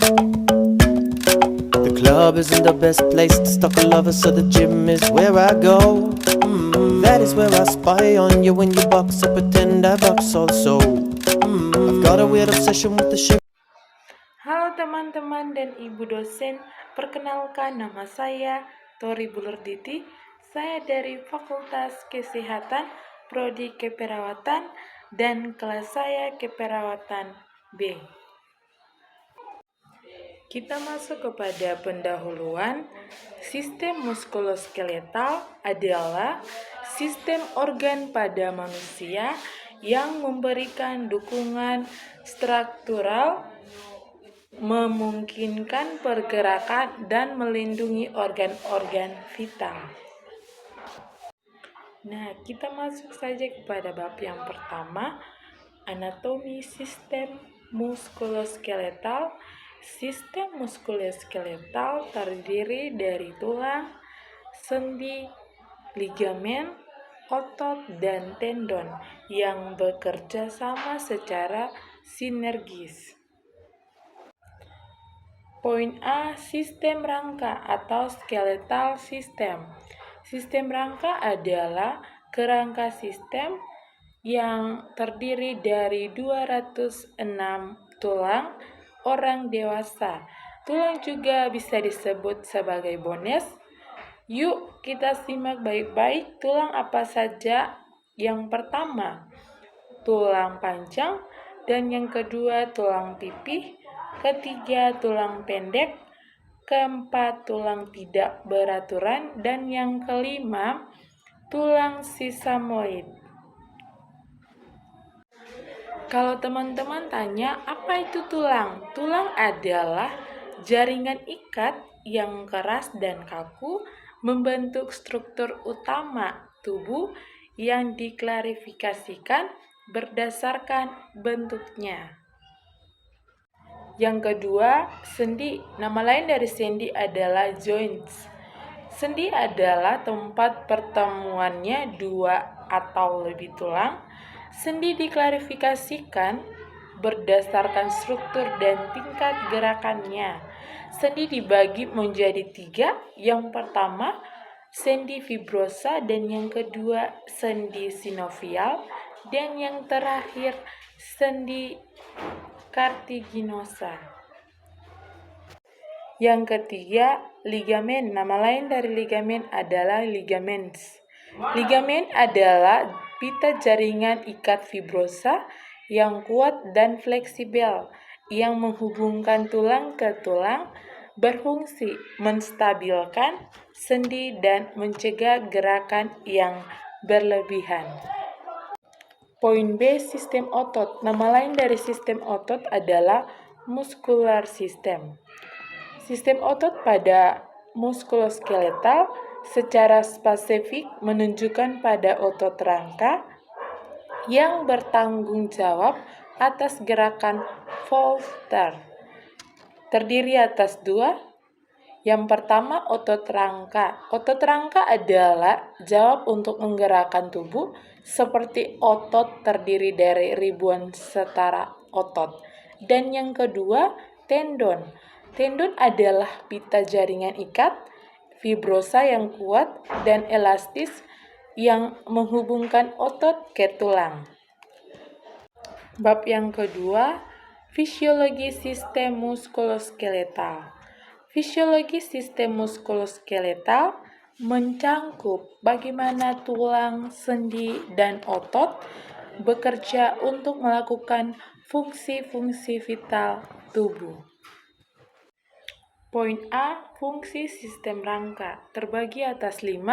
The club isn't the best place to stalk a lover, so the gym is where I go. That is where I spy on you when you box. I pretend I box also. I've got a weird obsession with the shape. Halo teman-teman dan ibu dosen, perkenalkan nama saya Tori Bulurditi. Saya dari Fakultas Kesehatan, Prodi Keperawatan, dan kelas saya Keperawatan B. Kita masuk kepada pendahuluan. Sistem muskuloskeletal adalah sistem organ pada manusia yang memberikan dukungan struktural, memungkinkan pergerakan dan melindungi organ-organ vital. Nah, kita masuk saja kepada bab yang pertama, anatomi sistem muskuloskeletal. Sistem muskuloskeletal terdiri dari tulang, sendi, ligamen, otot, dan tendon yang bekerja sama secara sinergis. Poin A, sistem rangka atau skeletal system. Sistem rangka adalah kerangka sistem yang terdiri dari 206 tulang orang dewasa. Tulang juga bisa disebut sebagai bones. Yuk kita simak baik-baik tulang apa saja. Yang pertama, tulang panjang, dan yang kedua tulang pipih, ketiga tulang pendek, keempat tulang tidak beraturan, dan yang kelima tulang sisamoid. Kalau teman-teman tanya, apa itu tulang? Tulang adalah jaringan ikat yang keras dan kaku membentuk struktur utama tubuh yang diklasifikasikan berdasarkan bentuknya. Yang kedua, sendi. Nama lain dari sendi adalah joints. Sendi adalah tempat pertemuannya dua atau lebih tulang. Sendi diklasifikasikan berdasarkan struktur dan tingkat gerakannya. Sendi dibagi menjadi tiga. Yang pertama, sendi fibrosa, dan yang kedua, sendi sinovial, dan yang terakhir, sendi cartilaginosa. Yang ketiga, ligamen. Nama lain dari ligamen adalah ligaments. Ligamen adalah pita jaringan ikat fibrosa yang kuat dan fleksibel yang menghubungkan tulang ke tulang, berfungsi menstabilkan sendi dan mencegah gerakan yang berlebihan. Poin B, sistem otot. Nama lain dari sistem otot adalah muscular system. Sistem otot pada muskuloskeletal secara spesifik menunjukkan pada otot rangka yang bertanggung jawab atas gerakan Folter. Terdiri atas dua. Yang pertama, otot rangka. Otot rangka adalah jawab untuk menggerakkan tubuh seperti otot terdiri dari ribuan setara otot. Dan yang kedua, tendon. Tendon adalah pita jaringan ikat fibrosa yang kuat dan elastis yang menghubungkan otot ke tulang. Bab yang kedua, fisiologi sistem muskuloskeletal. Fisiologi sistem muskuloskeletal mencangkup bagaimana tulang, sendi, dan otot bekerja untuk melakukan fungsi-fungsi vital tubuh. Poin A, fungsi sistem rangka terbagi atas 5.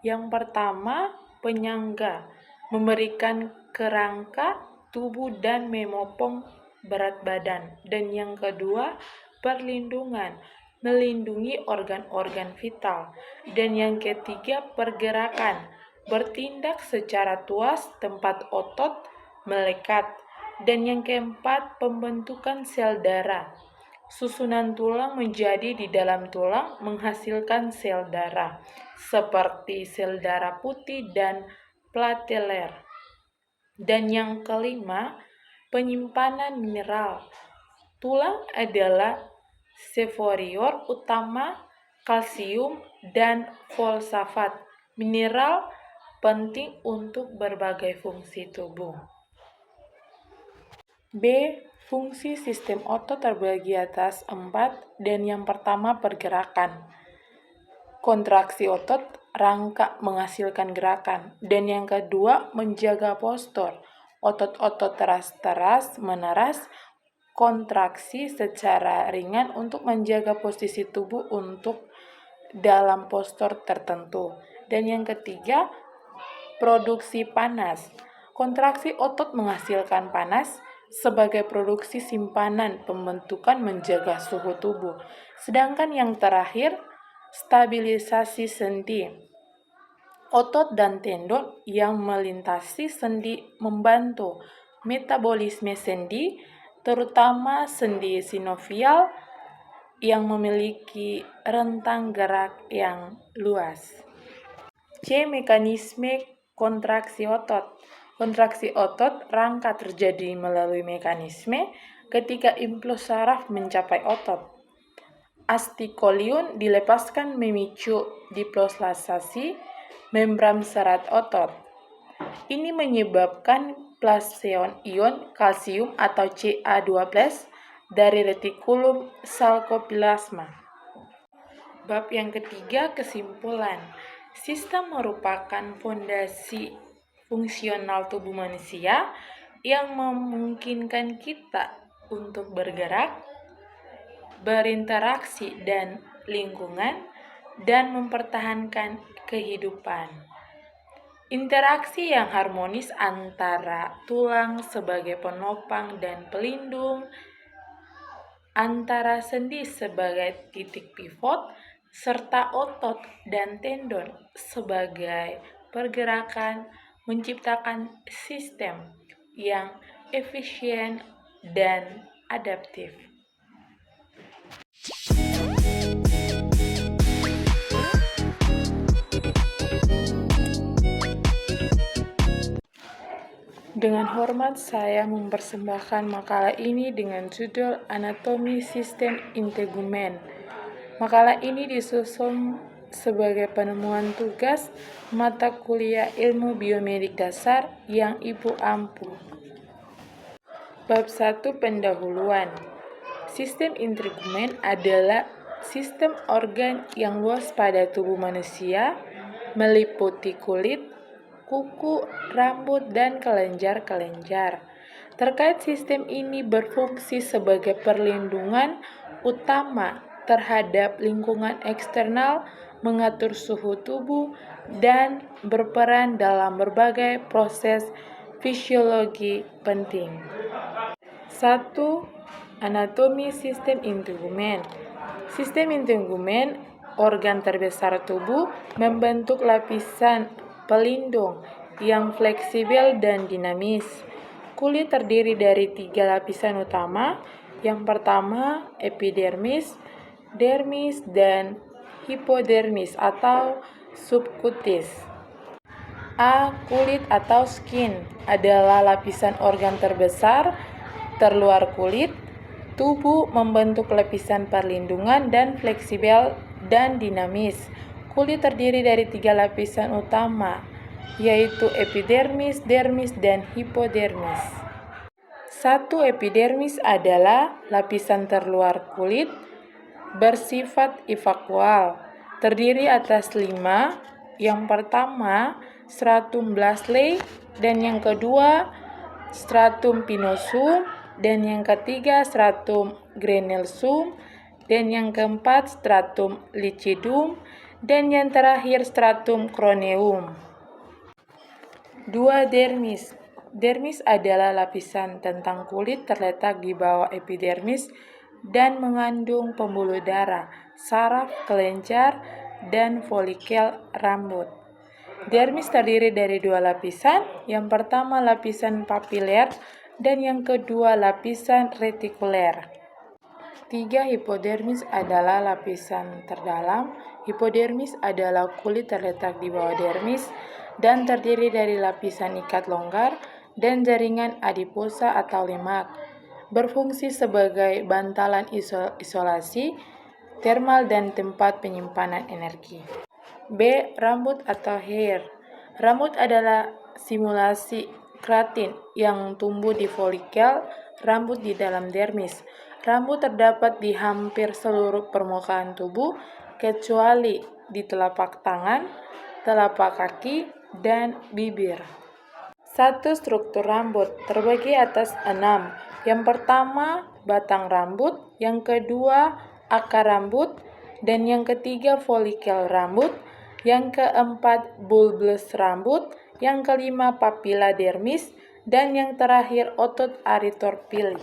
Yang pertama, penyangga, memberikan kerangka tubuh dan memopong berat badan. Dan yang kedua, perlindungan, melindungi organ-organ vital. Dan yang ketiga, pergerakan, bertindak secara tuas tempat otot melekat. Dan yang keempat, pembentukan sel darah. Susunan tulang menjadi di dalam tulang menghasilkan sel darah, seperti sel darah putih dan platelet. Dan yang kelima, penyimpanan mineral. Tulang adalah seforior utama, kalsium, dan fosfat, mineral penting untuk berbagai fungsi tubuh. B. Fungsi sistem otot terbagi atas 4, dan yang pertama pergerakan. Kontraksi otot rangka menghasilkan gerakan, dan yang kedua menjaga postur. Otot-otot teras meneras kontraksi secara ringan untuk menjaga posisi tubuh untuk dalam postur tertentu. Dan yang ketiga, produksi panas. Kontraksi otot menghasilkan panas sebagai produksi simpanan pembentukan menjaga suhu tubuh. Sedangkan yang terakhir, stabilisasi sendi. Otot dan tendon yang melintasi sendi membantu metabolisme sendi, terutama sendi sinovial yang memiliki rentang gerak yang luas. C. Mekanisme kontraksi otot. Kontraksi otot rangka terjadi melalui mekanisme ketika impuls saraf mencapai otot. Astikolion dilepaskan memicu diploslasasi membran serat otot. Ini menyebabkan plasion ion kalsium atau Ca2+ dari retikulum sarkoplasma. Bab yang ketiga, kesimpulan. Sistem merupakan fondasi fungsional tubuh manusia yang memungkinkan kita untuk bergerak, berinteraksi dan lingkungan, dan mempertahankan kehidupan. Interaksi yang harmonis antara tulang sebagai penopang dan pelindung, antara sendi sebagai titik pivot, serta otot dan tendon sebagai pergerakan menciptakan sistem yang efisien dan adaptif. Dengan hormat, saya mempersembahkan makalah ini dengan judul Anatomi Sistem Integumen. Makalah ini disusun sebagai penemuan tugas mata kuliah Ilmu Biomedik Dasar yang Ibu ampu. Bab 1, pendahuluan. Sistem integumen adalah sistem organ yang luas pada tubuh manusia, meliputi kulit, kuku, rambut, dan kelenjar-kelenjar. Terkait sistem ini berfungsi sebagai perlindungan utama terhadap lingkungan eksternal, mengatur suhu tubuh, dan berperan dalam berbagai proses fisiologi penting. 1. Anatomi sistem integumen. Sistem integumen, organ terbesar tubuh, membentuk lapisan pelindung yang fleksibel dan dinamis. Kulit terdiri dari 3 lapisan utama. Yang pertama, epidermis, dermis, dan hipodermis atau subkutis. A. Kulit atau skin adalah lapisan organ terbesar terluar kulit. Tubuh membentuk lapisan perlindungan dan fleksibel dan dinamis. Kulit terdiri dari 3 lapisan utama, yaitu epidermis, dermis, dan hipodermis. 1. Epidermis adalah lapisan terluar kulit bersifat evakual, terdiri atas 5. Yang pertama, stratum Blasley, dan yang kedua, stratum pinosum, dan yang ketiga, stratum granulosum, dan yang keempat, stratum lucidum, dan yang terakhir, stratum corneum. 2. Dermis. Dermis adalah lapisan tentang kulit terletak di bawah epidermis dan mengandung pembuluh darah, saraf, kelenjar, dan folikel rambut. Dermis terdiri dari 2 lapisan, yang pertama lapisan papiler dan yang kedua lapisan retikuler. 3. Hipodermis adalah lapisan terdalam. Hipodermis adalah kulit terletak di bawah dermis dan terdiri dari lapisan ikat longgar dan jaringan adiposa atau lemak. berfungsi sebagai bantalan isolasi termal dan tempat penyimpanan energi. B. Rambut atau hair. Rambut adalah simulasi keratin yang tumbuh di folikel rambut di dalam dermis. Rambut terdapat di hampir seluruh permukaan tubuh, kecuali di telapak tangan, telapak kaki, dan bibir. 1. Struktur rambut terbagi atas 6. Yang pertama, batang rambut. Yang kedua, akar rambut. Dan yang ketiga, folikel rambut. Yang keempat, bulbus rambut. Yang kelima, papila dermis. Dan yang terakhir, otot aritor pili.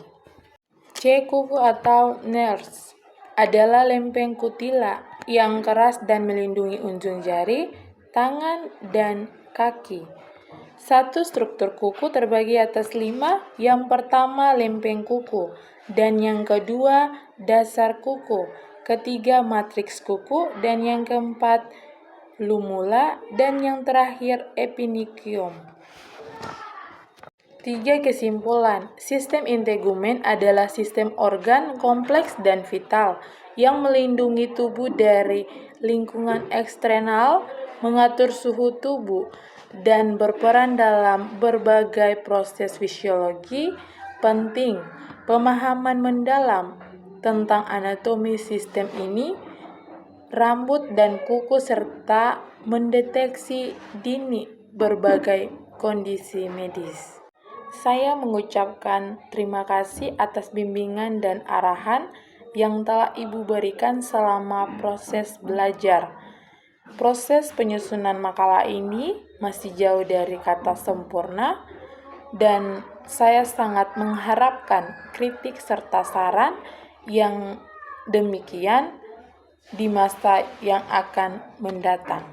C. Kuku atau nails adalah lempeng kutila yang keras dan melindungi ujung jari, tangan, dan kaki. 1. Struktur kuku terbagi atas 5. Yang pertama, lempeng kuku. Dan yang kedua, dasar kuku. Ketiga, matriks kuku. Dan yang keempat, lumula. Dan yang terakhir, epinikium. 3. Kesimpulan, sistem integumen adalah sistem organ kompleks dan vital yang melindungi tubuh dari lingkungan eksternal, mengatur suhu tubuh, dan berperan dalam berbagai proses fisiologi penting. Pemahaman mendalam tentang anatomi sistem ini, rambut dan kuku, serta mendeteksi dini berbagai kondisi medis. Saya mengucapkan terima kasih atas bimbingan dan arahan yang telah Ibu berikan selama proses belajar. Proses penyusunan makalah ini masih jauh dari kata sempurna, dan saya sangat mengharapkan kritik serta saran yang demikian di masa yang akan mendatang.